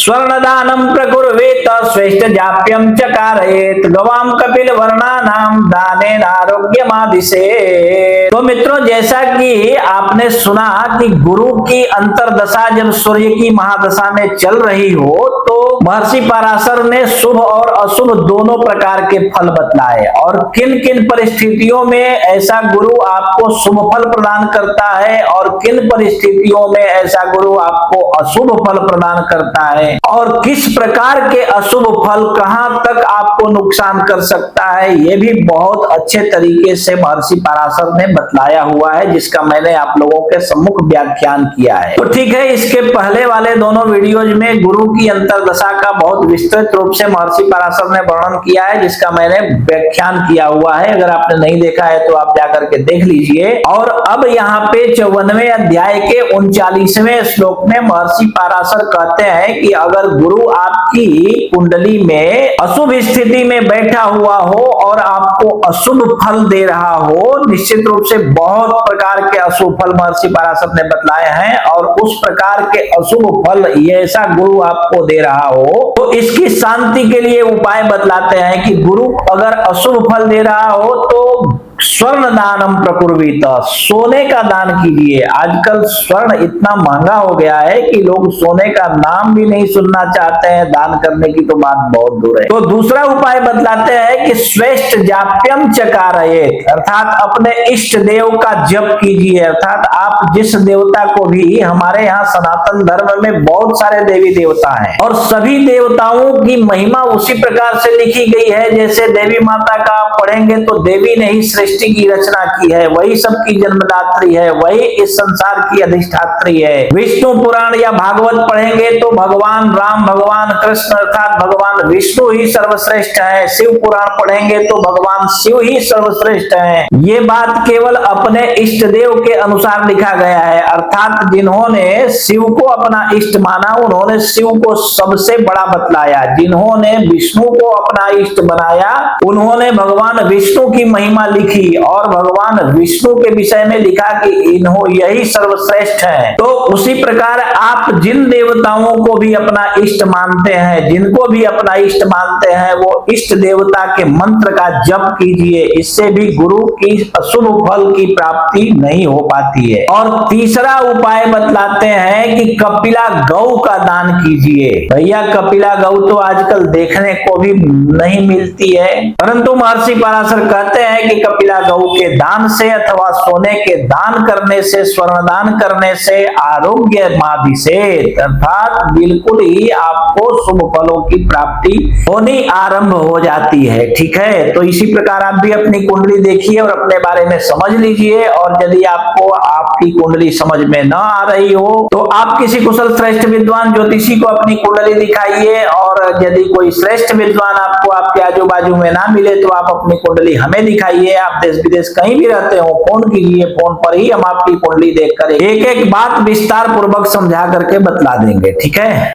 स्वर्णदानं प्रकुर्वेत श्रेष्ठ जाप्यं च कारयेत गवाम कपिल वर्णानाम दानेन आरोग्यमादिशे। तो मित्रों, जैसा कि आपने सुना कि गुरु की अंतरदशा जब सूर्य की महादशा में चल रही हो तो महर्षि पराशर ने शुभ और अशुभ दोनों प्रकार के फल बतलाए और किन किन परिस्थितियों में ऐसा गुरु आपको शुभ फल प्रदान करता है और किन परिस्थितियों में ऐसा गुरु आपको अशुभ फल प्रदान करता है और किस प्रकार के अशुभ फल कहां तक आपको नुकसान कर सकता है, यह भी बहुत अच्छे तरीके से महर्षि पराशर ने बतलाया हुआ है, जिसका मैंने आप लोगों के सम्मुख व्याख्यान किया है। तो ठीक है, इसके पहले वाले दोनों वीडियोज में गुरु की अंतरदशा का बहुत विस्तृत रूप से महर्षि पराशर ने वर्णन किया है, जिसका मैंने व्याख्यान किया हुआ है। अगर आपने नहीं देखा है तो आप जाकर के देख लीजिए। और अब यहाँ पे 54वें अध्याय के 39वें श्लोक में महर्षि पराशर कहते हैं कि अगर गुरु आपकी कुंडली में अशुभ स्थिति में बैठा हुआ हो और आपको अशुभ फल दे रहा हो, निश्चित रूप से बहुत प्रकार के अशुभ फल महर्षि पराशर ने बतलाए हैं, और उस प्रकार के अशुभ फल ऐसा गुरु आपको दे रहा हो तो इसकी शांति के लिए उपाय बतलाते हैं कि गुरु अगर अशुभ फल दे रहा हो तो स्वर्ण दानम प्रकुर्वीत, सोने का दान कीजिए। आजकल स्वर्ण इतना महंगा हो गया है कि लोग सोने का नाम भी नहीं सुनना चाहते हैं, दान करने की तो बात बहुत दूर है। तो दूसरा उपाय बतलाते हैं कि श्रेष्ठ जाप्यम चकारयेत, अर्थात अपने इष्ट देव का जप कीजिए। अर्थात आप जिस देवता को भी, हमारे यहाँ सनातन धर्म में बहुत सारे देवी देवता हैं और सभी देवताओं की महिमा उसी प्रकार से लिखी गई है। जैसे देवी माता का आप पढ़ेंगे तो देवी ने ही सृष्टि की रचना की है, वही सबकी जन्मदात्री है, वही इस संसार की अधिष्ठात्री है। विष्णु पुराण या भागवत पढ़ेंगे तो भगवान राम, भगवान कृष्ण अर्थात भगवान विष्णु ही सर्वश्रेष्ठ है। शिव पुराण पढ़ेंगे तो भगवान शिव ही सर्वश्रेष्ठ है। ये बात केवल अपने इष्ट देव के अनुसार लिखा गया है, अर्थात जिन्होंने शिव को अपना इष्ट माना उन्होंने शिव को सबसे बड़ा बतलाया, जिन्होंने विष्णु को अपना इष्ट बनाया उन्होंने भगवान विष्णु की महिमा लिखी और भगवान विष्णु के विषय में लिखा कि इन्हों यही सर्वश्रेष्ठ है। तो उसी प्रकार आप जिन देवताओं को भी अपना इष्ट मानते हैं, जिनको भी अपना इष्ट मानते हैं, वो इष्ट देवता के मंत्र का जप कीजिए, इससे भी गुरु की अशुभ फल की प्राप्ति नहीं हो पाती है। और तीसरा उपाय बतलाते हैं कि कपिला गौ का दान कीजिए। भैया कपिला गौ तो आजकल देखने को भी नहीं मिलती है, परंतु महर्षि पराशर कहते हैं कि कपिला गौ के दान से अथवा सोने के दान करने से, स्वर्ण दान करने से आरोग्य मादिशेत, अर्थात बिल्कुल ही आपको शुभ फलों की प्राप्ति होनी आरंभ हो जाती है। ठीक है, तो इसी प्रकार आप भी अपनी कुंडली देखिए और अपने बारे में समझ लीजिए। और यदि आपको आपकी कुंडली समझ में न आ रही हो तो आप किसी कुशल श्रेष्ठ विद्वान ज्योतिषी को अपनी कुंडली दिखाइए, और यदि कोई श्रेष्ठ विद्वान आपको आपके आजू बाजू में ना मिले तो आप अपनी कुंडली हमें दिखाइए। आप देश विदेश कहीं भी रहते हो, फोन कीजिए, फोन पर ही हम आपकी कुंडली देखकर एक एक बात विस्तार पूर्वक समझा करके बतला देंगे। ठीक है।